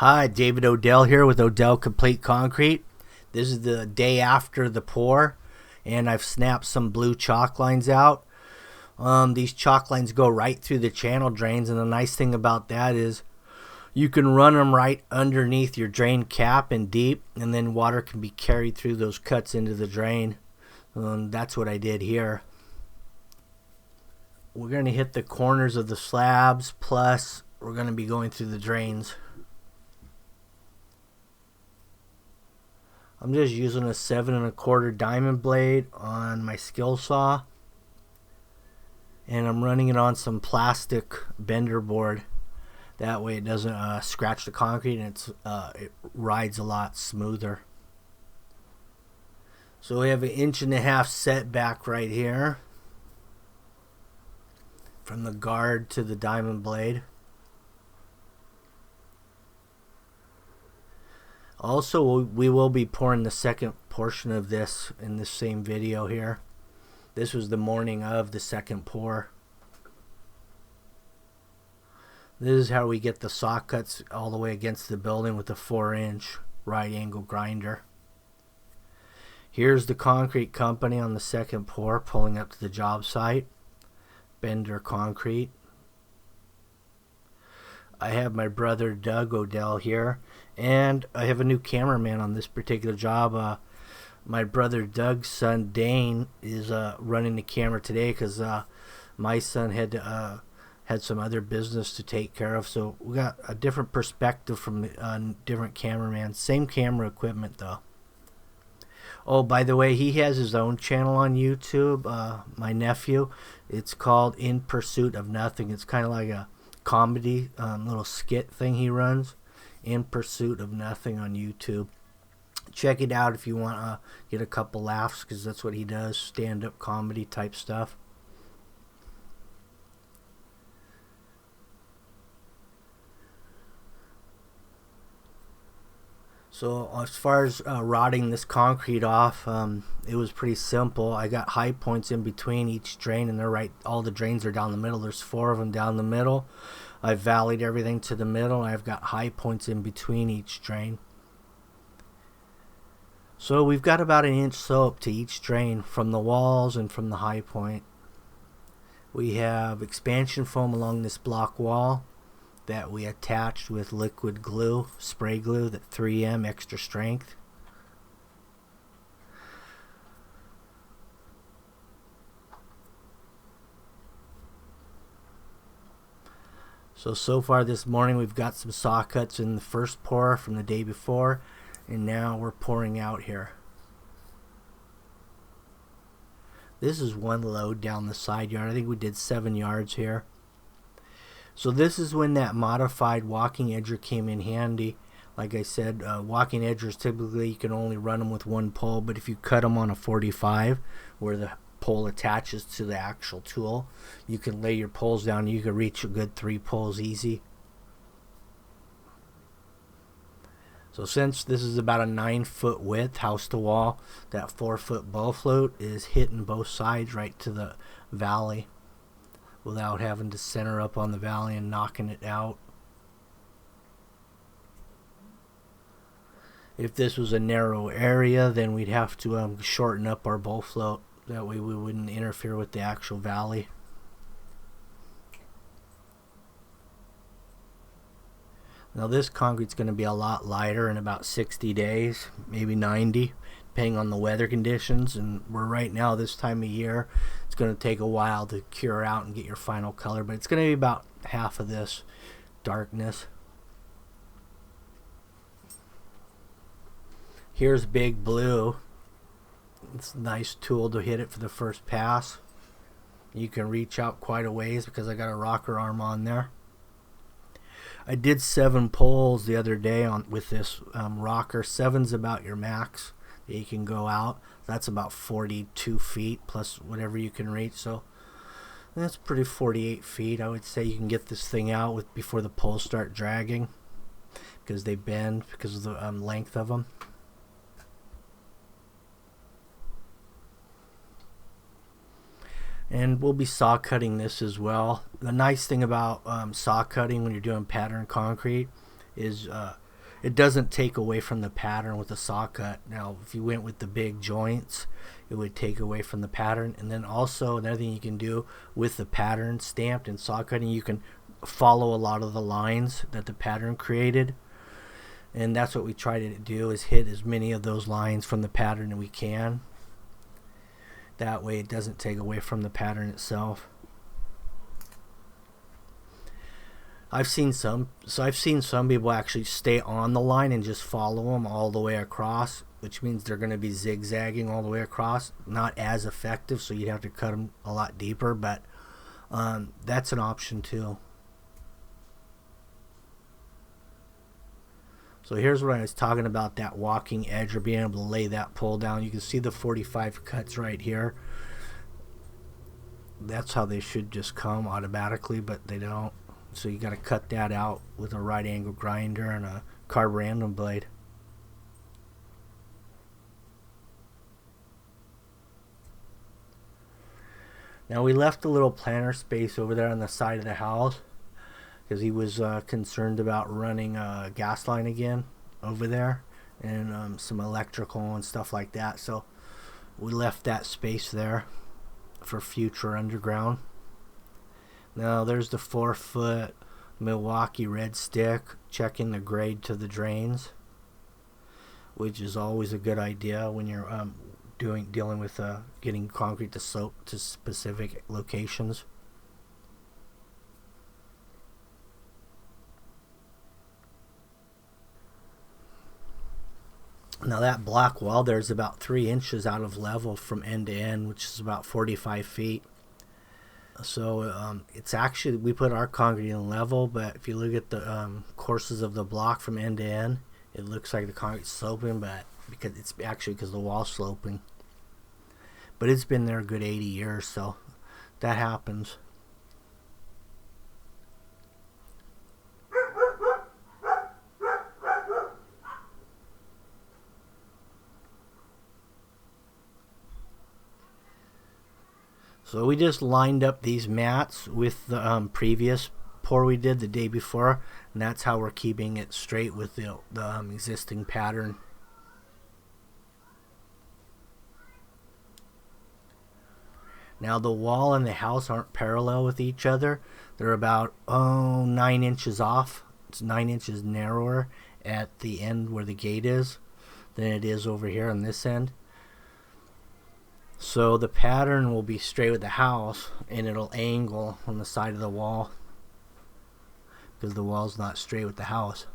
Hi, David Odell here with OdellCompleteConcrete. This is the day after the pour, and I've snapped some blue chalk lines out. These chalk lines go right through the channel drains, and the nice thing about that is you can run them right underneath your drain cap and deep, and then water can be carried through those cuts into the drain. That's what I did here. We're going to hit the corners of the slabs, plus we're going to be going through the drains. I'm just using a 7 1/4 diamond blade on my skill saw, and I'm running it on some plastic bender board. That way it doesn't scratch the concrete, and it rides a lot smoother. So we have an 1.5 inch setback right here from the guard to the diamond blade. Also, we will be pouring the second portion of this in the same video here. This was the morning of the second pour. This is how we get the saw cuts all the way against the building with a 4-inch right angle grinder. Here's the concrete company on the second pour pulling up to the job site. Bender Concrete. I have my brother Doug Odell here, and I have a new cameraman on this particular job. My brother Doug's son Dane is running the camera today because my son had some other business to take care of, so we got a different perspective from different cameramans. Same camera equipment though. Oh, by the way, he has his own channel on YouTube, my nephew. It's called In Pursuit of Nothing. It's kind of like a comedy little skit thing he runs, In Pursuit of Nothing, on YouTube. Check it out if you want to get a couple laughs, because that's what he does, stand-up comedy type stuff. So as far as rotting this concrete off, it was pretty simple. I got high points in between each drain, and they're right. All the drains are down the middle. There's 4 of them down the middle. I've valleyed everything to the middle, and I've got high points in between each drain. So we've got about 1 inch slope to each drain from the walls and from the high point. We have expansion foam along this block wall that we attached with liquid glue, spray glue, that 3M extra strength. So far this morning we've got some saw cuts in the first pour from the day before, and now we're pouring out here. This is one load down the side yard. I think we did 7 yards here. So this is when that modified walking edger came in handy. Like I said, walking edgers, typically you can only run them with one pole, but if you cut them on a 45 where the pole attaches to the actual tool, you can lay your poles down and you can reach a good 3 poles easy. So since this is about a 9-foot width house to wall, that 4-foot bow float is hitting both sides right to the valley without having to center up on the valley and knocking it out. If this was a narrow area, then we'd have to shorten up our bow float. That way we wouldn't interfere with the actual valley. Now this concrete's going to be a lot lighter in about 60 days, maybe 90, depending on the weather conditions. And we're right now, this time of year, it's going to take a while to cure out and get your final color, but it's going to be about half of this darkness. Here's Big Blue. It's a nice tool to hit it for the first pass. You can reach out quite a ways because I got a rocker arm on there. I did 7 poles the other day with this rocker. 7's about your max that you can go out. That's about 42 feet plus whatever you can reach. So that's pretty 48 feet. I would say you can get this thing out before the poles start dragging, because they bend because of the length of them. And we'll be saw cutting this as well. The nice thing about saw cutting when you're doing pattern concrete is it doesn't take away from the pattern with the saw cut. Now, if you went with the big joints, it would take away from the pattern. And then also another thing you can do with the pattern stamped and saw cutting, you can follow a lot of the lines that the pattern created. And that's what we try to do, is hit as many of those lines from the pattern as we can. That way it doesn't take away from the pattern itself. I've seen some people actually stay on the line and just follow them all the way across, which means they're going to be zigzagging all the way across. Not as effective, so you'd have to cut them a lot deeper, but that's an option too. So here's what I was talking about, that walking edge, or being able to lay that pole down. You can see the 45 cuts right here. That's how they should just come automatically, but they don't. So you got to cut that out with a right angle grinder and a carb random blade. Now we left a little planter space over there on the side of the house because he was concerned about running a gas line again over there, and some electrical and stuff like that. So we left that space there for future underground. Now there's the 4-foot Milwaukee red stick, checking the grade to the drains, which is always a good idea when you're dealing with getting concrete to slope to specific locations. Now that block wall there is about 3 inches out of level from end to end, which is about 45 feet. So it's actually, we put our concrete in level, but if you look at the courses of the block from end to end, it looks like the concrete's sloping, but because it's actually because the wall's sloping. But it's been there a good 80 years, so that happens. So we just lined up these mats with the previous pour we did the day before, and that's how we're keeping it straight with the existing pattern. Now the wall and the house aren't parallel with each other. They're about 9 inches off. It's 9 inches narrower at the end where the gate is than it is over here on this end. So the pattern will be straight with the house, and it'll angle on the side of the wall because the wall's not straight with the house.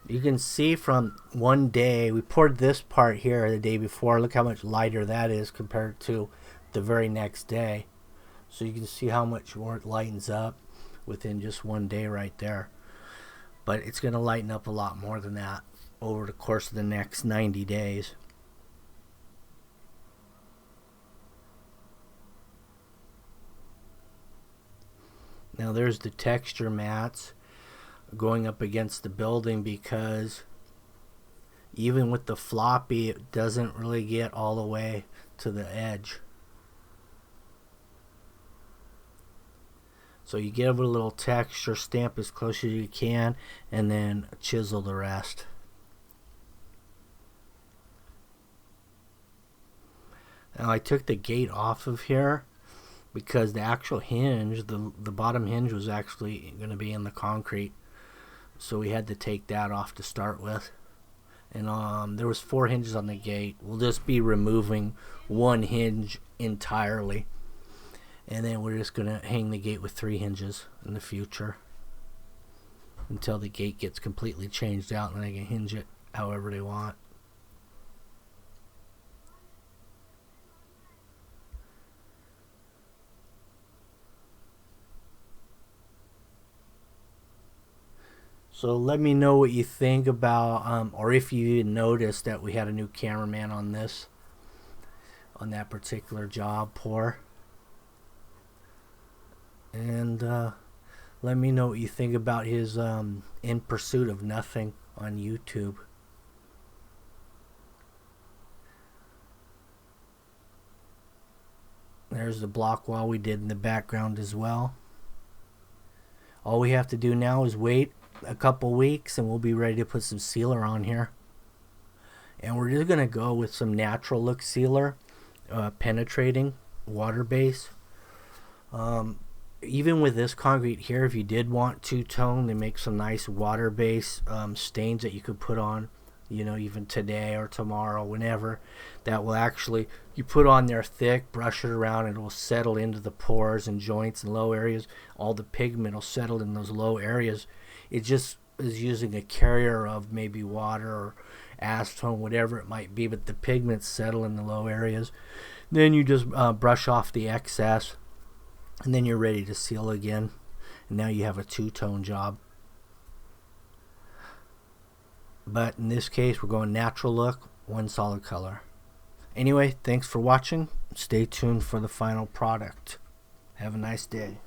You can see from one day, we poured this part here the day before. Look how much lighter that is compared to the very next day. So you can see how much more it lightens up within just one day right there. But it's going to lighten up a lot more than that over the course of the next 90 days. Now there's the texture mats going up against the building, because even with the floppy, it doesn't really get all the way to the edge. So you give it a little texture, stamp as close as you can, and then chisel the rest. Now I took the gate off of here because the actual hinge, the bottom hinge, was actually going to be in the concrete. So we had to take that off to start with. And there was 4 hinges on the gate. We'll just be removing one hinge entirely. And then we're just going to hang the gate with 3 hinges in the future until the gate gets completely changed out, and they can hinge it however they want. So let me know what you think about, or if you noticed that we had a new cameraman on that particular job pour. And let me know what you think about his In Pursuit of Nothing on YouTube. There's the block wall we did in the background as well. All we have to do now is wait a couple weeks and we'll be ready to put some sealer on here. And we're just going to go with some natural look sealer, penetrating, water base. Even with this concrete here, if you did want two-tone, they make some nice water base stains that you could put on, you know, even today or tomorrow, whenever. That will actually, you put on there thick, brush it around, and it will settle into the pores and joints and low areas. All the pigment will settle in those low areas. It just is using a carrier of maybe water or acetone, whatever it might be, but the pigments settle in the low areas. Then you just brush off the excess, and then you're ready to seal again. And now you have a two-tone job. But in this case, we're going natural look, one solid color. Anyway, thanks for watching. Stay tuned for the final product. Have a nice day.